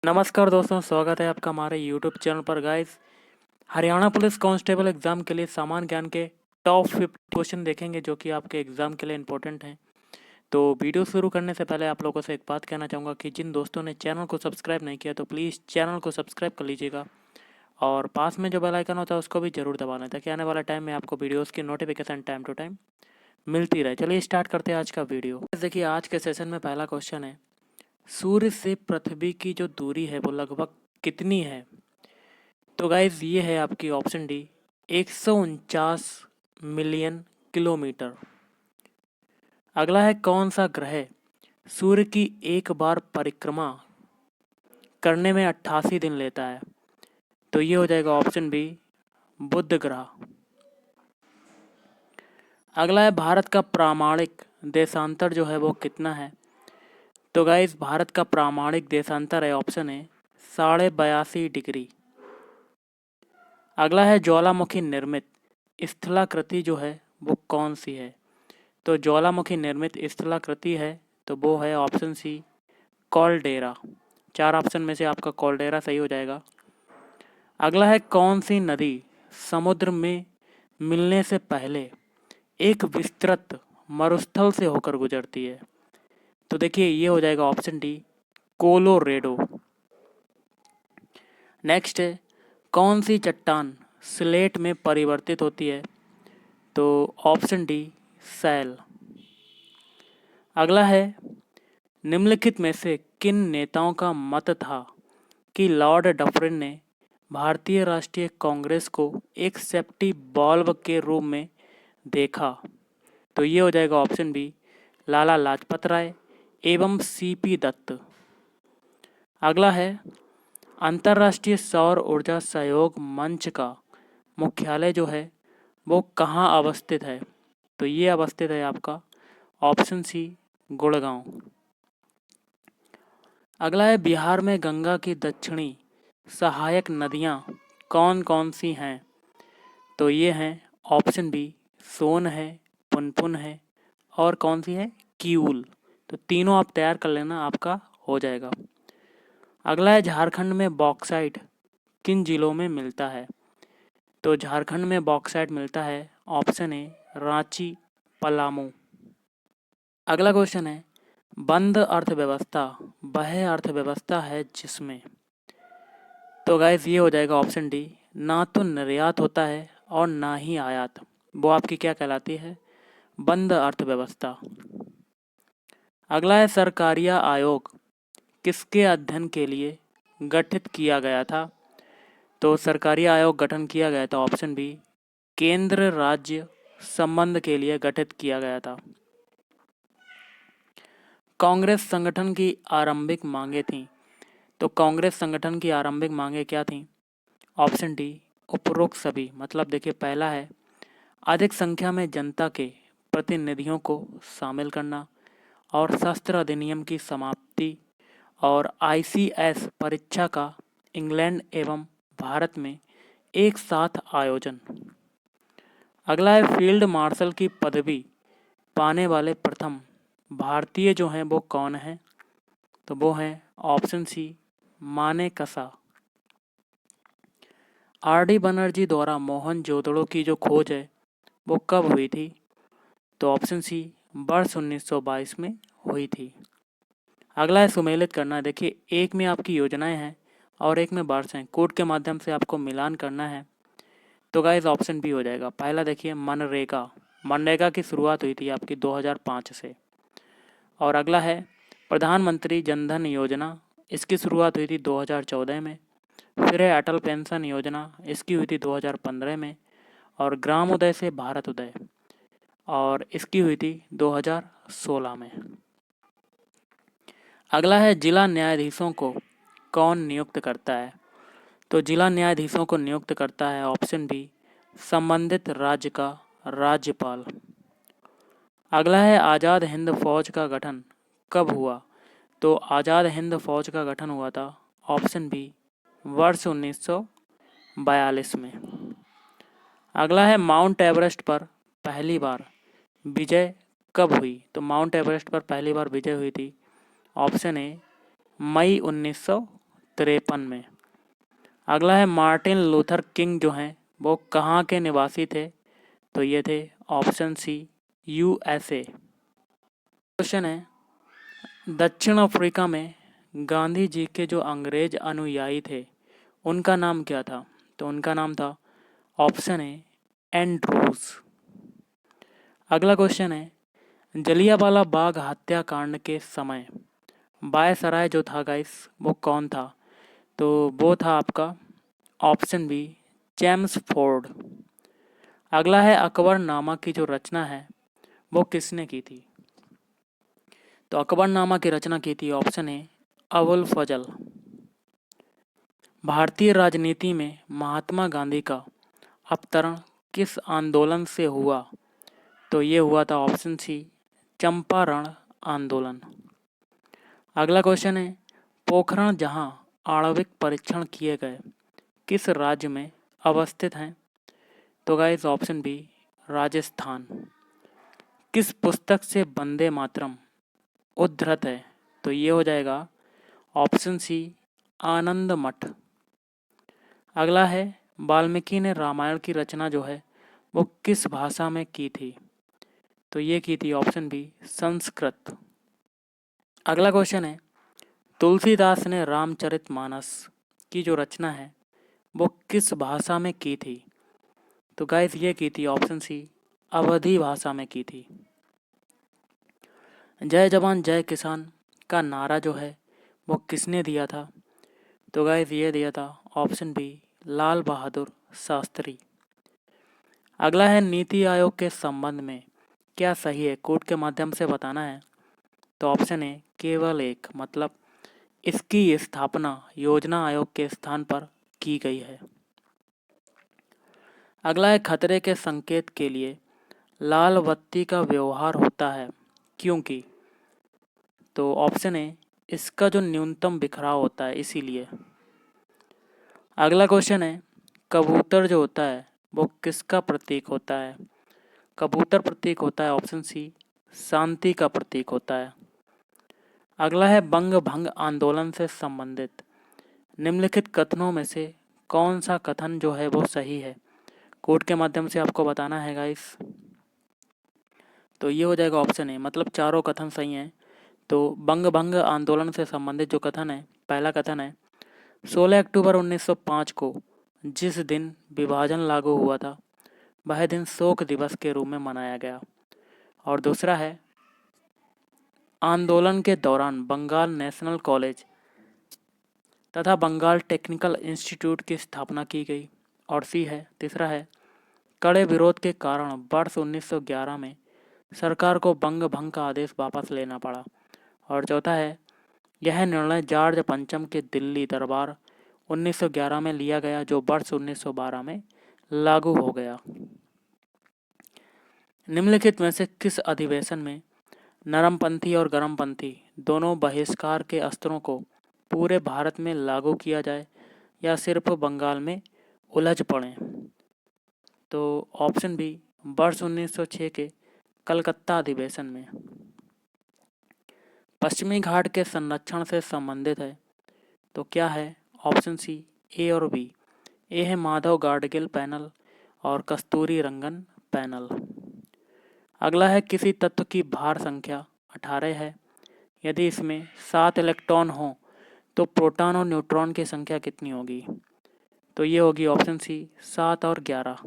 नमस्कार दोस्तों, स्वागत है आपका हमारे यूट्यूब चैनल पर guys. Haryana police constable exam के लिए सामान्य ज्ञान के टॉप 50 क्वेश्चन देखेंगे जो कि आपके एग्जाम के लिए इंपॉर्टेंट हैं। तो वीडियो शुरू करने से पहले आप लोगों से एक बात कहना चाहूँगा कि जिन दोस्तों ने चैनल को सब्सक्राइब नहीं किया तो प्लीज़ चैनल को सब्सक्राइब कर लीजिएगा और पास में जो बेल आइकन होता है उसको भी ज़रूर दबाना ताकि आने वाला टाइम में आपको वीडियोज़ की नोटिफिकेशन टाइम टू टाइम मिलती रहे। चलिए स्टार्ट करते हैं आज का वीडियो। देखिए आज के सेशन में पहला क्वेश्चन है, सूर्य से पृथ्वी की जो दूरी है वो लगभग कितनी है? तो गाइज ये है आपकी ऑप्शन डी, 149 मिलियन किलोमीटर। अगला है, कौन सा ग्रह सूर्य की एक बार परिक्रमा करने में 88 दिन लेता है? तो ये हो जाएगा ऑप्शन बी, बुध ग्रह। अगला है, भारत का प्रामाणिक देशांतर जो है वो कितना है? तो गाइज भारत का प्रामाणिक देशांतर है ऑप्शन है 82.5 डिग्री। अगला है, ज्वालामुखी निर्मित स्थलाकृति जो है वो कौन सी है? तो ज्वालामुखी निर्मित स्थलाकृति है तो वो है ऑप्शन सी, कॉल्डेरा। 4 ऑप्शन में से आपका कॉल्डेरा सही हो जाएगा। अगला है, कौन सी नदी समुद्र में मिलने से पहले एक विस्तृत मरुस्थल से होकर गुजरती है? तो देखिए ये हो जाएगा ऑप्शन डी, कोलोरेडो। नेक्स्ट है, कौन सी चट्टान स्लेट में परिवर्तित होती है? तो ऑप्शन डी, सैल। अगला है, निम्नलिखित में से किन नेताओं का मत था कि लॉर्ड डफरिन ने भारतीय राष्ट्रीय कांग्रेस को एक सेफ्टी बॉल्व के रूप में देखा? तो ये हो जाएगा ऑप्शन बी, लाला लाजपत राय एवं सीपी दत्त। अगला है, अंतर्राष्ट्रीय सौर ऊर्जा सहयोग मंच का मुख्यालय जो है वो कहाँ अवस्थित है? तो ये अवस्थित है आपका ऑप्शन सी, गुड़गांव। अगला है, बिहार में गंगा की दक्षिणी सहायक नदियाँ कौन कौन सी हैं? तो ये हैं ऑप्शन बी, सोन है, पुनपुन है और कौन सी है, किऊल। तो तीनों आप तैयार कर लेना, आपका हो जाएगा। अगला है, झारखंड में बॉक्साइट किन जिलों में मिलता है? तो झारखंड में बॉक्साइट मिलता है ऑप्शन ए, रांची, पलामू। अगला क्वेश्चन है, बंद अर्थव्यवस्था वह अर्थव्यवस्था है जिसमें? तो गाइस ये हो जाएगा ऑप्शन डी, ना तो निर्यात होता है और ना ही आयात। वो आपकी क्या कहलाती है, बंद अर्थव्यवस्था। अगला है, सरकारिया आयोग किसके अध्ययन के लिए गठित किया गया था? तो सरकारिया आयोग गठन किया गया था ऑप्शन बी, केंद्र राज्य संबंध के लिए गठित किया गया था। कांग्रेस संगठन की आरंभिक मांगे थीं। तो कांग्रेस संगठन की आरंभिक मांगे क्या थीं? ऑप्शन डी, उपरोक्त सभी। मतलब देखिए पहला है, अधिक संख्या में जनता के प्रतिनिधियों को शामिल करना और शस्त्र अधिनियम की समाप्ति और आईसीएस परीक्षा का इंग्लैंड एवं भारत में एक साथ आयोजन। अगला है, फील्ड मार्शल की पदवी पाने वाले प्रथम भारतीय जो हैं वो कौन हैं? तो वो हैं ऑप्शन सी, मानेकशॉ। आर.डी. बनर्जी द्वारा मोहनजोदड़ो की जो खोज है वो कब हुई थी? तो ऑप्शन सी, वर्ष 1922 में हुई थी। अगला है, सुमेलित करना। देखिए एक में आपकी योजनाएं हैं और एक में वर्ष हैं, कोड के माध्यम से आपको मिलान करना है। तो गाइस ऑप्शन बी हो जाएगा। पहला देखिए, मनरेगा। मनरेगा की शुरुआत हुई थी आपकी 2005 से। और अगला है, प्रधानमंत्री जनधन योजना, इसकी शुरुआत हुई थी 2014 में। फिर है अटल पेंशन योजना, इसकी हुई थी 2015 में। और ग्राम उदय से भारत उदय, और इसकी हुई थी 2016 में। अगला है, जिला न्यायाधीशों को कौन नियुक्त करता है? तो जिला न्यायाधीशों को नियुक्त करता है ऑप्शन बी, संबंधित राज्य का राज्यपाल। अगला है, आज़ाद हिंद फौज का गठन कब हुआ? तो आज़ाद हिंद फौज का गठन हुआ था ऑप्शन बी, वर्ष 1942 में। अगला है, माउंट एवरेस्ट पर पहली बार विजय कब हुई? तो माउंट एवरेस्ट पर पहली बार विजय हुई थी ऑप्शन ए, मई 1943 1953 में। अगला है मार्टिन लूथर किंग जो हैं वो कहाँ के निवासी थे? तो ये थे ऑप्शन सी यूएसए। क्वेश्चन है दक्षिण अफ्रीका में गांधी जी के जो अंग्रेज अनुयायी थे उनका नाम क्या था? तो उनका नाम था ऑप्शन ए एंड्रूज। अगला क्वेश्चन है जलियांवाला बाग हत्याकांड के समय वायसराय जो था गाइस वो कौन था? तो वो था आपका ऑप्शन बी जेम्स फोर्ड। अगला है अकबरनामा की जो रचना है वो किसने की थी? तो अकबरनामा की रचना की थी ऑप्शन ए अबुल फजल। भारतीय राजनीति में महात्मा गांधी का अवतरण किस आंदोलन से हुआ? तो ये हुआ था ऑप्शन सी चंपारण आंदोलन। अगला क्वेश्चन है पोखरण जहां आणविक परीक्षण किए गए किस राज्य में अवस्थित हैं? तो गाइस ऑप्शन बी राजस्थान। किस पुस्तक से वंदे मातरम उद्धृत है? तो ये हो जाएगा ऑप्शन सी आनंद मठ। अगला है वाल्मीकि ने रामायण की रचना जो है वो किस भाषा में की थी? तो ये की थी ऑप्शन बी संस्कृत। अगला क्वेश्चन है तुलसीदास ने रामचरितमानस की जो रचना है वो किस भाषा में की थी? तो गाइस ये की थी ऑप्शन सी अवधी भाषा में की थी। जय जवान जय किसान का नारा जो है वो किसने दिया था? तो गाइस ये दिया था ऑप्शन बी लाल बहादुर शास्त्री। अगला है नीति आयोग के संबंध में क्या सही है कोड के माध्यम से बताना है? तो ऑप्शन ए केवल एक, मतलब इसकी स्थापना योजना आयोग के स्थान पर की गई है। अगला है खतरे के संकेत के लिए लाल बत्ती का व्यवहार होता है क्योंकि? तो ऑप्शन ए इसका जो न्यूनतम बिखराव होता है इसीलिए। अगला क्वेश्चन है कबूतर जो होता है वो किसका प्रतीक होता है? कबूतर प्रतीक होता है ऑप्शन सी शांति का प्रतीक होता है। अगला है बंग भंग आंदोलन से संबंधित निम्नलिखित कथनों में से कौन सा कथन जो है वो सही है? कोड के माध्यम से आपको बताना है गाइस। तो ये हो जाएगा ऑप्शन ए, मतलब चारों कथन सही हैं। तो बंग भंग आंदोलन से संबंधित जो कथन है, पहला कथन है 16 अक्टूबर 1905 को जिस दिन विभाजन लागू हुआ था वह दिन शोक दिवस के रूप में मनाया गया। और दूसरा है आंदोलन के दौरान बंगाल नेशनल कॉलेज तथा बंगाल टेक्निकल इंस्टीट्यूट की स्थापना की गई। और तीसरा है कड़े विरोध के कारण वर्ष 1911 में सरकार को बंग भंग का आदेश वापस लेना पड़ा। और चौथा है यह निर्णय जॉर्ज पंचम के दिल्ली दरबार 1911 में लिया गया जो वर्ष 1912 में लागू हो गया। निम्नलिखित में से किस अधिवेशन में नरमपंथी और गरमपंथी दोनों बहिष्कार के अस्त्रों को पूरे भारत में लागू किया जाए या सिर्फ बंगाल में उलझ पड़े? तो ऑप्शन बी वर्ष 1906 के कलकत्ता अधिवेशन में। पश्चिमी घाट के संरक्षण से संबंधित है तो क्या है? ऑप्शन सी ए और बी। ए है माधव गाडगिल पैनल और कस्तूरी रंगन पैनल। अगला है किसी तत्व की भार संख्या 18 है, यदि इसमें 7 इलेक्ट्रॉन हो तो प्रोटॉन और न्यूट्रॉन की संख्या कितनी होगी? तो ये होगी ऑप्शन सी 7 और 11।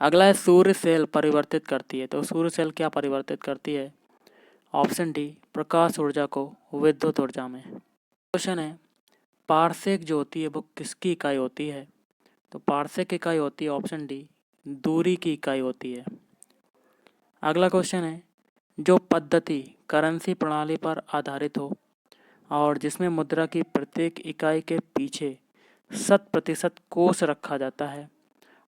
अगला है सूर्य सेल परिवर्तित करती है, तो सूर्य सेल क्या परिवर्तित करती है? ऑप्शन डी प्रकाश ऊर्जा को विद्युत ऊर्जा में। क्वेश्चन है पारसेक जो होती है वो किसकी इकाई होती है? तो पारसेक इकाई होती है ऑप्शन डी दूरी की इकाई होती है। अगला क्वेश्चन है जो पद्धति करेंसी प्रणाली पर आधारित हो और जिसमें मुद्रा की प्रत्येक इकाई के पीछे 100% कोष रखा जाता है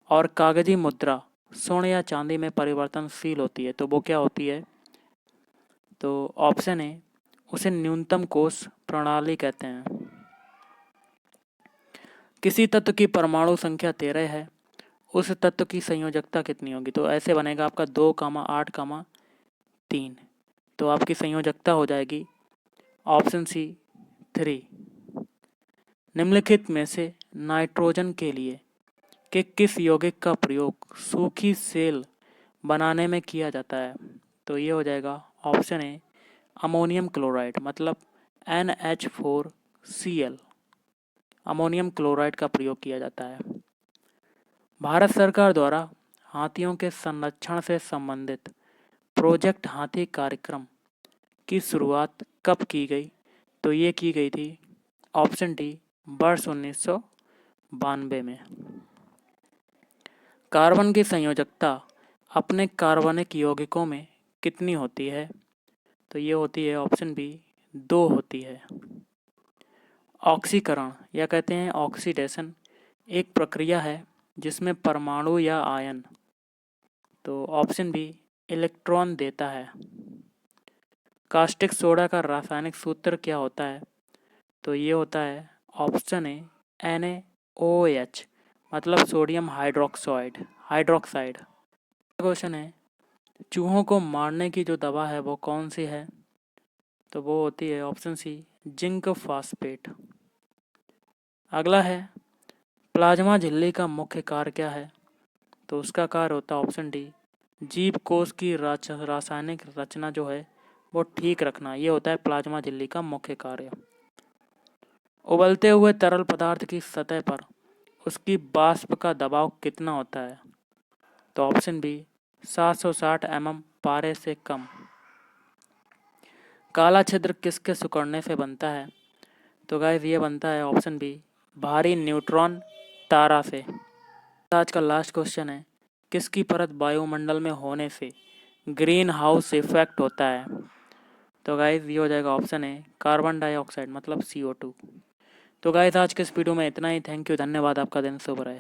और कागजी मुद्रा स्वर्ण या चांदी में परिवर्तनशील होती है, तो वो क्या होती है? तो ऑप्शन ए उसे न्यूनतम कोष प्रणाली कहते हैं। किसी तत्व की परमाणु संख्या 13 है, उस तत्व की संयोजकता कितनी होगी? तो ऐसे बनेगा आपका 2,8,3, तो आपकी संयोजकता हो जाएगी ऑप्शन सी 3। निम्नलिखित में से नाइट्रोजन के लिए कि किस यौगिक का प्रयोग सूखी सेल बनाने में किया जाता है? तो ये हो जाएगा ऑप्शन ए अमोनियम क्लोराइड, मतलब NH4Cl। अमोनियम क्लोराइड का प्रयोग किया जाता है। भारत सरकार द्वारा हाथियों के संरक्षण से संबंधित प्रोजेक्ट हाथी कार्यक्रम की शुरुआत कब की गई? तो ये की गई थी ऑप्शन डी वर्ष 1992 में। कार्बन की संयोजकता अपने कार्बनिक यौगिकों में कितनी होती है? तो ये होती है ऑप्शन बी 2 होती है। ऑक्सीकरण या कहते हैं ऑक्सीडेशन एक प्रक्रिया है जिसमें परमाणु या आयन, तो ऑप्शन बी इलेक्ट्रॉन देता है। कास्टिक सोडा का रासायनिक सूत्र क्या होता है? तो ये होता है ऑप्शन ए NaOH, मतलब सोडियम हाइड्रोक्साइड। क्वेश्चन है चूहों को मारने की जो दवा है वो कौन सी है? तो वो होती है ऑप्शन सी जिंक फास्फेट। अगला है प्लाज्मा झिल्ली का मुख्य कार्य क्या है? तो उसका कार्य होता है ऑप्शन डी जीव कोश की रासायनिक रचना जो है वो ठीक रखना। ये होता है प्लाज्मा झिल्ली का मुख्य कार्य। उबलते हुए तरल पदार्थ की सतह पर उसकी वाष्प का दबाव कितना होता है? तो ऑप्शन बी 760 mm पारे से कम। काला छिद्र किसके सिकुड़ने से बनता है? तो गाइस ये बनता है ऑप्शन बी भारी न्यूट्रॉन तारा से। आज का लास्ट क्वेश्चन है किसकी परत वायुमंडल में होने से ग्रीन हाउस इफेक्ट होता है? तो गाइस ये हो जाएगा ऑप्शन है कार्बन डाइऑक्साइड, मतलब CO2। तो गाइस आज के इस वीडियो में इतना ही। थैंक यू, धन्यवाद, आपका दिन शुभ रहे।